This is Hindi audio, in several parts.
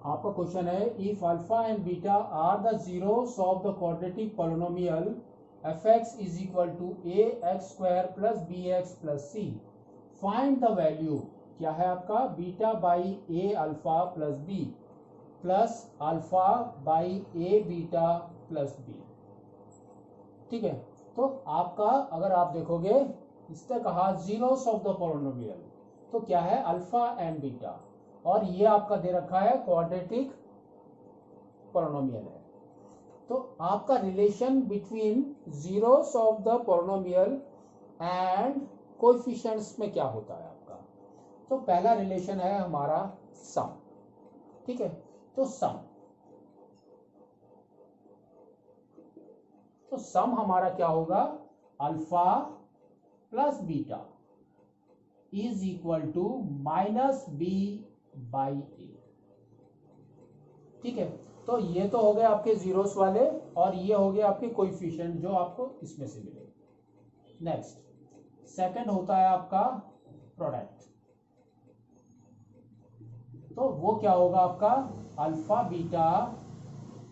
आपका क्वेश्चन है if alpha and beta are the zeros of the quadratic polynomial f x is equal to a x square plus b x plus c, find the value क्या है आपका beta by a alpha plus b plus alpha by a beta plus b. ठीक है, तो आपका अगर आप देखोगे इसने कहा जीरोस ऑफ द पॉलिनोमियल, तो क्या है अल्फा एंड बीटा, और ये आपका दे रखा है क्वाड्रेटिक पॉलिनोमियल है। तो आपका relation between zeros of the polynomial and coefficients में क्या होता है आपका, तो पहला रिलेशन है हमारा सम। ठीक है, तो सम हमारा क्या होगा, alpha plus beta is equal to minus b by a. ठीक है, तो ये तो हो गए आपके जीरोस वाले, और ये हो गए आपके कोएफिशिएंट जो आपको इसमें से मिले। नेक्स्ट सेकंड होता है आपका प्रोडक्ट, तो वो क्या होगा आपका alpha beta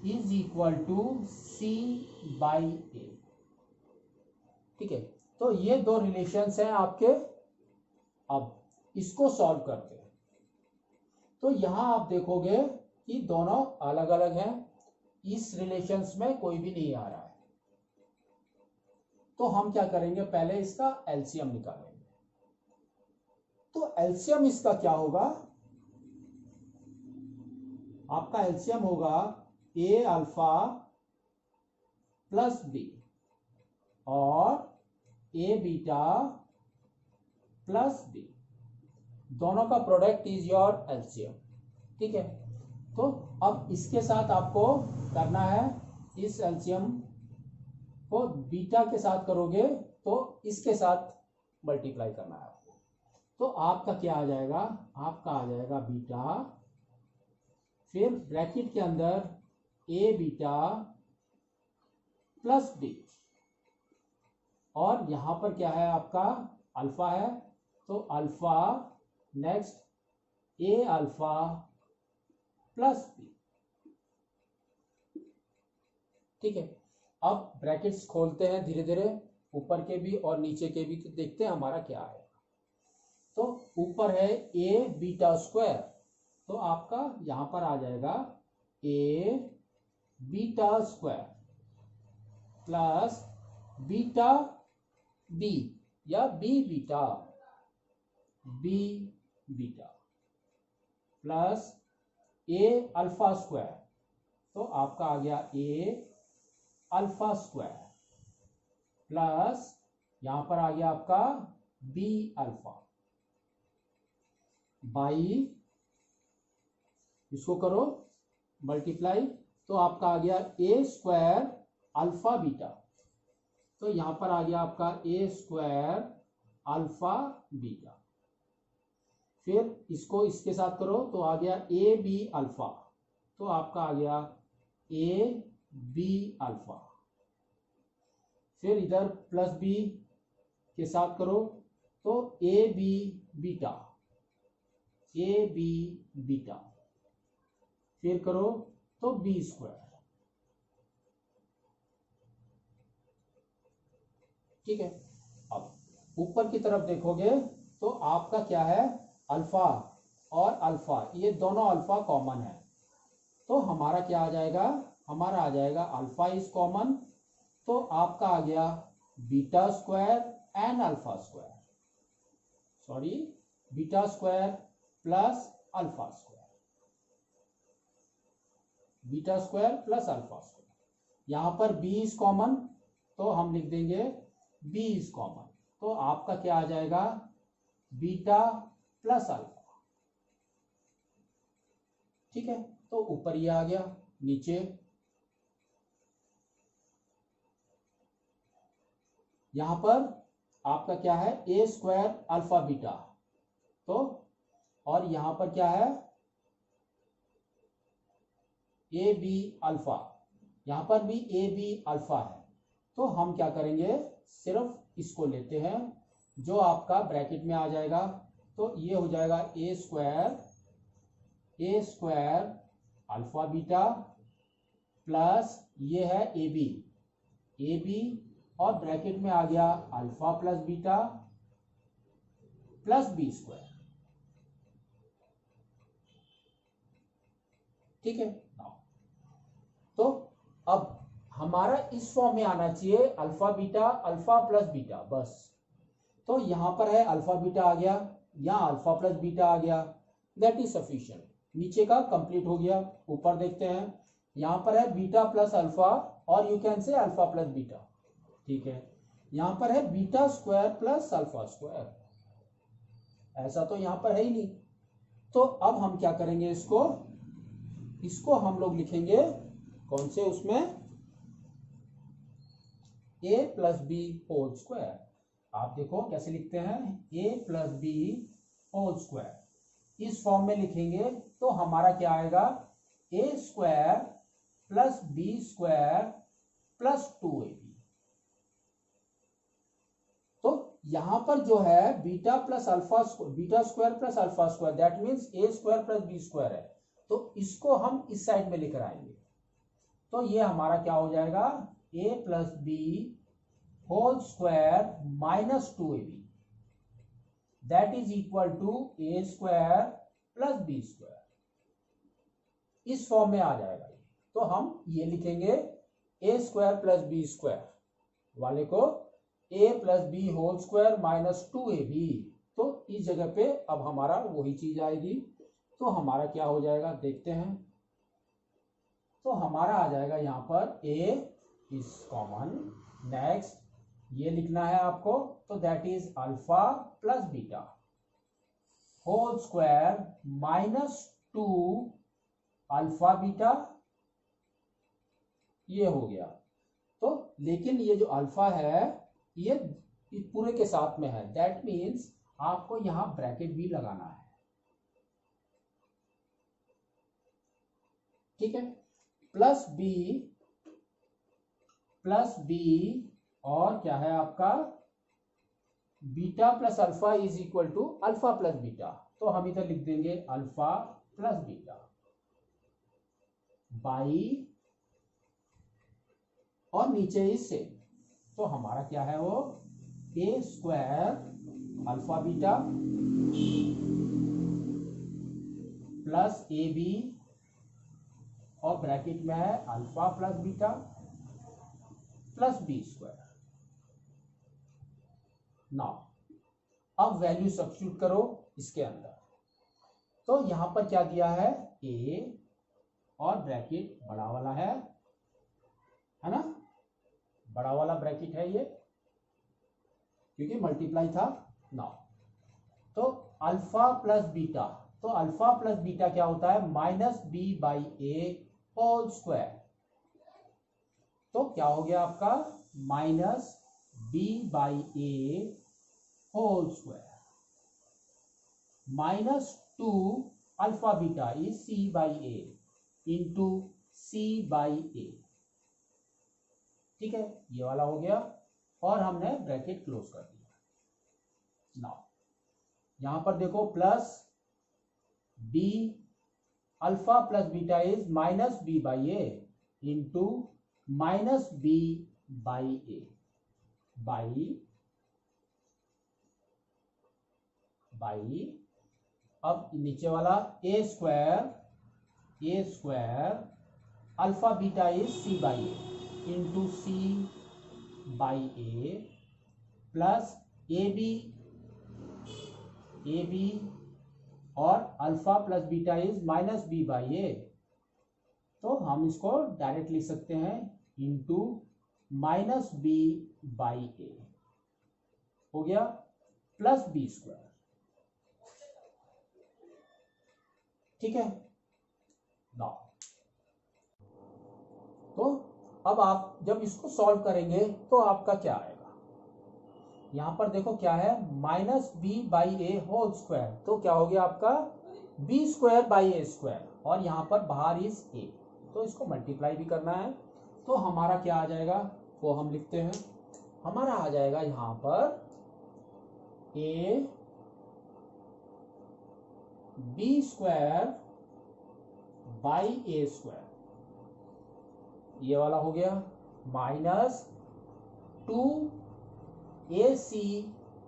is equal to c by a. ठीक है, तो ये दो रिलेशंस हैं आपके। अब इसको सॉल्व करते हैं, तो यहां आप देखोगे कि दोनों अलग अलग हैं, इस रिलेशंस में कोई भी नहीं आ रहा है। तो हम क्या करेंगे, पहले इसका एलसीएम निकालेंगे। तो एलसीएम इसका क्या होगा, आपका एलसीएम होगा ए अल्फा प्लस बी और ए बीटा प्लस बी, दोनों का प्रोडक्ट इज योर एलसीएम। ठीक है, तो अब इसके साथ आपको करना है, इस एलसीएम को बीटा के साथ करोगे तो इसके साथ मल्टीप्लाई करना है आपको। तो आपका क्या आ जाएगा, आपका आ जाएगा बीटा, फिर ब्रैकेट के अंदर ए बीटा प्लस बी, और यहां पर क्या है आपका अल्फा है, तो अल्फा नेक्स्ट ए अल्फा प्लस बी। ठीक है, अब ब्रैकेट्स खोलते हैं धीरे धीरे, ऊपर के भी और नीचे के भी, तो देखते हैं हमारा क्या है। तो ऊपर है ए बीटा स्क्वायर, तो आपका यहां पर आ जाएगा a beta square plus beta b या b beta plus a alpha square, तो आपका आ गया ए अल्फा स्क्वायर प्लस यहां पर आ गया आपका बी अल्फा बाई, इसको करो मल्टीप्लाई, तो आपका आ गया ए स्क्वायर अल्फा बीटा, तो यहां पर आ गया आपका ए स्क्वायर अल्फा बीटा, फिर इसको इसके साथ करो तो आ गया ए बी अल्फा, तो आपका आ गया ए बी अल्फा, फिर इधर प्लस बी के साथ करो तो ए बी बीटा, फिर करो तो बी स्क्वायर। ठीक है, अब ऊपर की तरफ देखोगे तो आपका क्या है, अल्फा और अल्फा, ये दोनों अल्फा कॉमन है, तो हमारा क्या आ जाएगा, हमारा आ जाएगा अल्फा इज कॉमन, तो आपका आ गया beta square and alpha square, sorry beta square plus alpha square, beta square plus alpha square. यहां पर बी इज कॉमन, तो हम लिख देंगे बी इज कॉमन, तो आपका क्या आ जाएगा बीटा प्लस अल्फा। ठीक है, तो ऊपर ये आ गया, नीचे यहां पर आपका क्या है ए स्क्वायर अल्फा बीटा, तो और यहां पर क्या है ए बी अल्फा, यहां पर भी ए बी अल्फा है, तो हम क्या करेंगे सिर्फ इसको लेते हैं जो आपका ब्रैकेट में आ जाएगा, तो ये हो जाएगा a square alpha beta plus ये है ए बी, और ब्रैकेट में आ गया alpha plus beta plus b square. ठीक है। तो अब हमारा इस फॉर्म में आना चाहिए alpha beta alpha plus beta बस। तो यहां पर है अल्फा बीटा आ गया, यहां अल्फा प्लस बीटा आ गया, दैट इज सफिशिएंट। नीचे का कंप्लीट हो गया। ऊपर देखते हैं, यहां पर है बीटा प्लस अल्फा और you can say alpha plus beta. ठीक है। यहां पर है beta square plus alpha square, ऐसा तो यहां पर है ही नहीं। तो अब हम क्या करेंगे, इसको हम लोग लिखेंगे कौन से, उसमें a plus b whole square. आप देखो कैसे लिखते हैं, a plus b whole square. इस फॉर्म में लिखेंगे तो हमारा क्या आएगा, a square plus b square plus 2ab। तो यहां पर जो है beta plus alpha, beta square plus alpha square, that means a square plus b square है। तो इसको हम इस साइड में लेकर आएंगे, तो ये हमारा क्या हो जाएगा, a plus b whole square minus 2ab, that is equal to a square plus b square. इस फॉर्म में आ जाएगा। तो हम ये लिखेंगे a square plus b square वाले को a plus b whole square minus 2ab। तो इस जगह पे अब हमारा वही चीज आएगी। तो हमारा क्या हो जाएगा, देखते हैं। तो हमारा आ जाएगा यहां पर a इज कॉमन। नेक्स्ट ये लिखना है आपको, तो that is alpha plus beta whole square minus 2 alpha beta, ये हो गया। तो लेकिन ये जो अल्फा है ये पूरे के साथ में है, दैट मीन्स आपको यहां ब्रैकेट भी लगाना है। ठीक है। प्लस बी और क्या है आपका, beta plus alpha is equal to alpha plus beta. तो हम इधर लिख देंगे अल्फा प्लस बीटा बाई, और नीचे इस से, तो हमारा क्या है वो, a square alpha beta plus a b, और ब्रैकेट में है alpha plus beta plus b square. Now अब वैल्यू सब्स्टिट्यूट करो इसके अंदर। तो यहां पर क्या दिया है, a और ब्रैकेट बड़ा वाला है ना, बड़ा वाला ब्रैकेट है ये, क्योंकि मल्टीप्लाई था। नाउ तो अल्फा प्लस बीटा, तो अल्फा प्लस बीटा क्या होता है, minus b by a whole square. तो क्या हो गया आपका, minus b by a whole square minus 2 alpha beta is c by a into c by a. ठीक है, ये वाला हो गया, और हमने ब्रैकेट क्लोज कर दिया। नाउ यहां पर देखो, plus b alpha plus beta is minus b by a into minus b by a by अब नीचे वाला a square alpha beta is c by a into c by a plus a b और alpha plus beta is minus b by a. तो हम इसको डायरेक्ट लिख सकते हैं into minus b by a, हो गया, प्लस बी स्क्वायर। ठीक है। नाउ तो अब आप जब इसको सॉल्व करेंगे तो आपका क्या आएगा, यहां पर देखो क्या है, minus b by a whole square. तो क्या हो गया आपका, b square by a square, और यहां पर बाहर इज ए, तो इसको मल्टीप्लाई भी करना है। तो हमारा क्या आ जाएगा, वो हम लिखते हैं। हमारा आ जाएगा यहां पर a b square by a square, ये वाला हो गया, minus 2ac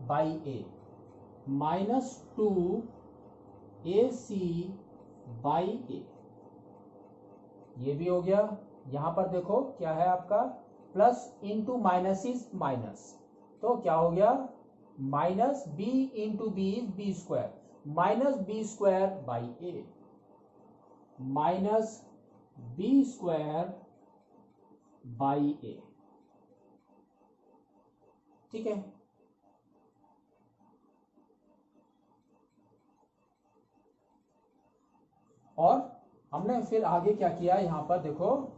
by a, minus 2ac by a, ये भी हो गया। यहां पर देखो क्या है आपका, plus into minus is minus, तो क्या हो गया, minus b into b is b square, minus b square by a, minus b square by a, ठीक है। और हमने फिर आगे क्या किया, यहां पर देखो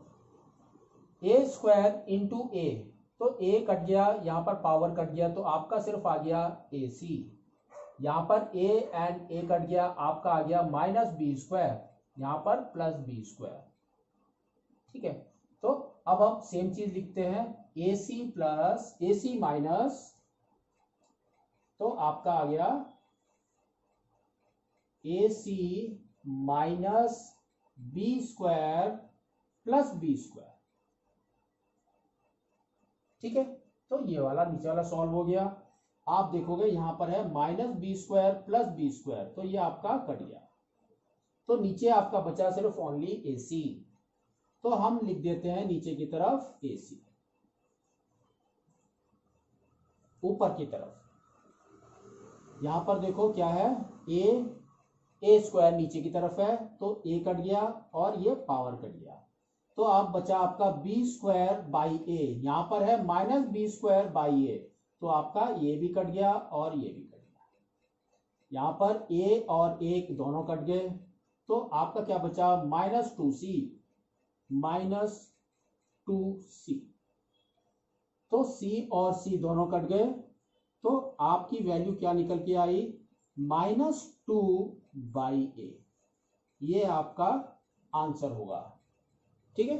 ए स्क्वायर इंटू ए, तो ए कट गया, यहां पर पावर कट गया, तो आपका सिर्फ आ गया ए सी, यहां पर ए एंड ए कट गया, आपका आ गया माइनस बी स्क्वायर, यहां पर प्लस बी स्क्वायर, ठीक है। तो अब हम सेम चीज लिखते हैं, ए सी प्लस ए सी माइनस, तो आपका आ गया a c minus b square plus b square, ठीक है। तो ये वाला नीचे वाला सॉल्व हो गया। आप देखोगे यहां पर है minus b square plus b square, तो ये आपका कट गया, तो नीचे आपका बचा सिर्फ ओनली ए सी, तो हम लिख देते हैं नीचे की तरफ ए सी, ऊपर की तरफ यहां पर देखो क्या है, ए स्क्वायर नीचे की तरफ है, तो ए कट गया और ये पावर कट गया, तो अब बचा आपका बी स्क्वायर बाई ए, यहां पर है minus b square by a, तो आपका ये भी कट गया और ये भी कट गया, यहां पर ए और ए दोनों कट गए, तो आपका क्या बचा, माइनस 2c, माइनस 2c, तो c और c दोनों कट गए, तो आपकी वैल्यू क्या निकल के आई, माइनस 2 बाई ए, ये आपका आंसर होगा, ठीक है।